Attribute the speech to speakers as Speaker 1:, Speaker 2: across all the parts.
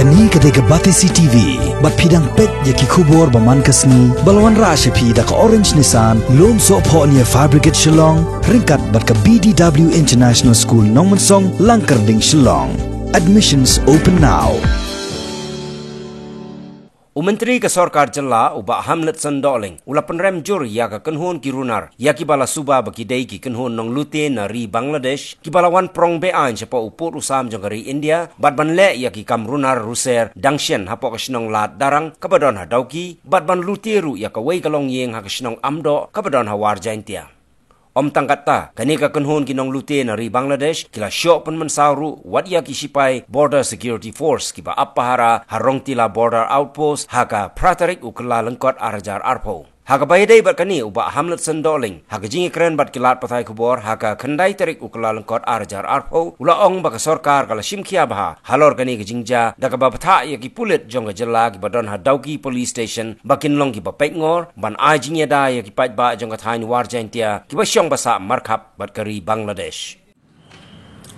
Speaker 1: Kani kadega Batisi TV, bat pidang pet yaki kubor baman kasni, balawan rasha pi da ka Orange Nissan, lom so po niya Fabricate Shillong, ringkat bat ka BDW International School Nongmansong, Langkarding Shillong. Admissions open now.
Speaker 2: Menteri ke Sarkar Jela ubah Hamlet Sandoling ula penrem jur ya ka kenhun kirunar ya ki bala suba baki dei ki kenhun nong lute nari Bangladesh ki bala wan prong be an chapa upur usam jongari India bat ban le ya ki kamrunar ruser dangshen hapo ka shnong lat darang kabadon ha dauki bat ban lute ru ya ka wei kalong yeng ha ka shnong amdo kabadon ha war jaintia Om tangkata kani ka kenhun kinong lute nari Bangladesh kila syok pen mensawru wat ya ki sipai Border Security Force kiba apahara harong tila border outpost haka pratarik ukla lengkot arajar arpo haka bayadai bat kani ubah Hamlet Sandoling haka jingi keren bat kilat patai kubor haka kendai tarik ukla lengkot arajar arpo ula ong baka sorkar kala simkia baha halor kani ke jingja daka babata ya ki pulit jong ka jela ki badon ha dauki police station bakin long ki ba ngor ban ai jingya da ya ki pat ba jong ka thain war jaintia ki ba syong basa markhap bat kari Bangladesh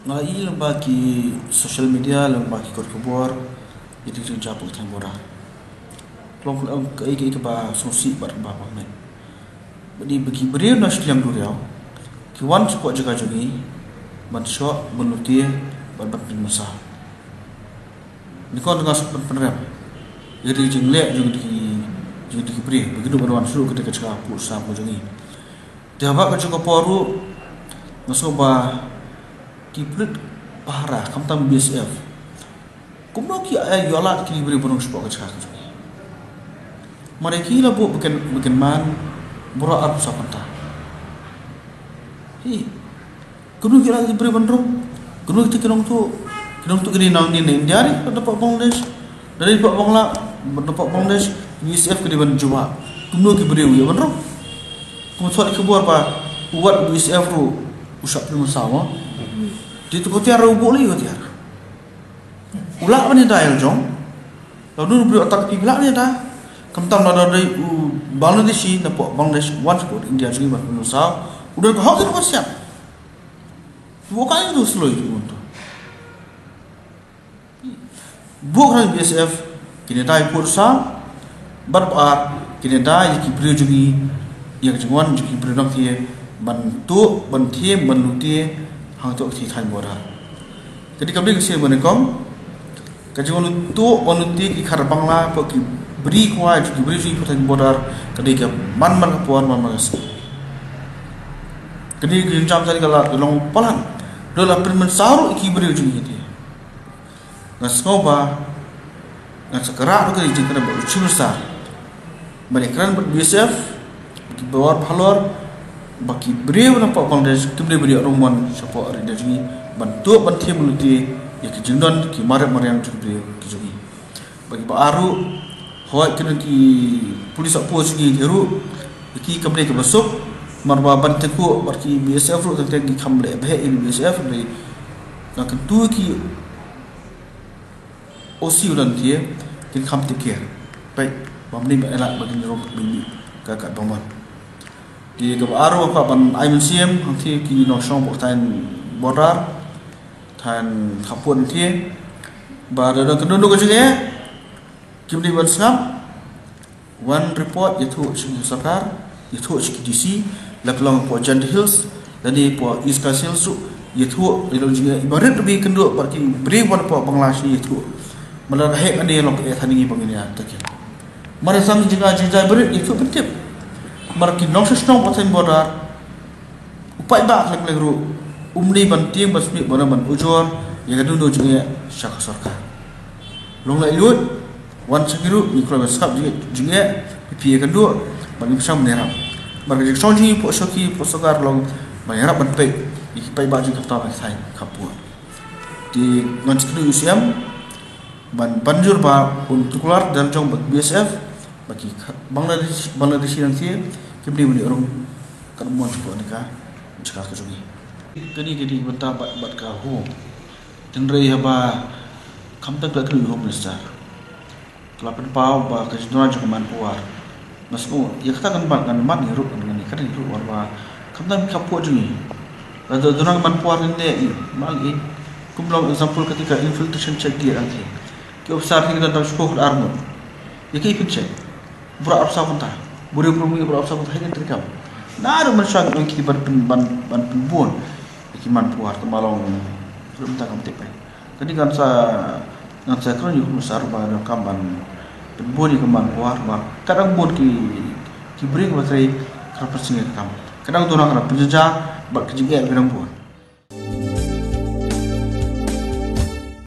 Speaker 3: ngai lamba ki social media lamba ki kor kubor jadi japul thangora long kai kai ba sosi bar ba ba men badi bagi beri nas liang duriau ki wan ko jaga jogi ban sho benuti ban ban masa ni kon ngas penrem jadi jingle jadi beri begitu ban suruh ketika cakap pulsa mo jogi dia ba ka cakap poru nasoba ki prit pahara kamtam BSF kumno ki ay yola ki beri bonong spo ka cakap mereka lah bukan man buruk apa sapanta. Hei, kenu kira diberi bandung, kenu kita kenong tu kini nang ni India ni dapat Bangladesh, dari dapat Bangladesh, USF kini banjua, kenu diberi uya bandung. Kamu soal kebuat apa? Buat USF tu usap pun sama. Di tu kau tiara ubuk lagi kau tiara. Ulak mana dah yang jong? Lalu beri otak pibla ni dah. Kamtam nada dari Bangladeshi nampak Bangladesh one sport India juga berusaha udah kau tu siap bukan itu slow itu untuk bukan BSF kini dah berusaha berapa kini dah yang kibri juga yang jangan juga kibri nak dia bantu bantu hang tu kita thay bodoh jadi kami kesini menekom kajian untuk bantu ikhar Bangla pergi beri kuat juga beri juga pertanyaan bodar ketika man kepuan man sih ketika jam tadi kalau long pelan dalam permen saru iki beri juga dia ngaskoba ngasekerak tu kerja kena berusaha besar mereka kan BSF bagi bawar halor bagi beri nampak Bangladesh kemudian beri rombongan siapa ada juga bantu meluti ya kejendon kimarat yang juga beri juga bagi baru Hoi kena ki polis apa segi jeru ki kamle ke besok marba banteku barki BSF ru tang ki kamle bah ini BSF dari nak tu ki OC ulan dia ki kam tikir baik bamni elak bagi rom bini kakak baman di ke aro apa ban IMCM nanti ki no shong tan bodar tan khapun dia bar ada kedua ke juga Kemudian WhatsApp one report itu Sarkar itu DC lakukan po Jand Hills dan po East Coast Hills itu lalu juga ibarat lebih kenduk pergi beri wan po Bangladesh itu melarang ane long ke thaningi bangini atakin mara sang juga jinjai berit itu penting marki nong sesnong poten bodar upai ba lagru umli banting basmi bonaman ujor yang kedua juga Syakh Sarkar long layut wan segiru mikro besar juga pipi kedua bagi bersama menerap bagi sonji posoki posokar long menerap bentuk ipai baju kapta sai kapur di nganskru usiam banjur ba untuk keluar dan jong BSF bagi Bangladesh nanti kemudian beli orang kerumuan juga nikah cakap kejugi jadi bentar bat kahu dan rei haba kamtak tak kelu besar Kelapan pau ba kejujuran juga manpuar. Masuk, ya kita kan man hiruk dengan ikan hiruk warna. Kamtan kapur juga. Ada orang manpuar ini mal ini. Kumpulan example ketika infiltration check dia nanti. ki obsar ni kan spok armor iki picture bura absa konta buri prumi bura absa konta hin trikam na ru man sang ki ban bon ki man puar to malong rum ta kam tepai kadi kan sa kron yu musar ba kam ban bon ni kam ban puar ba kadang bon ki bring matrai kerap singa kam kadang tu nak penjaja bak kejigak birang bon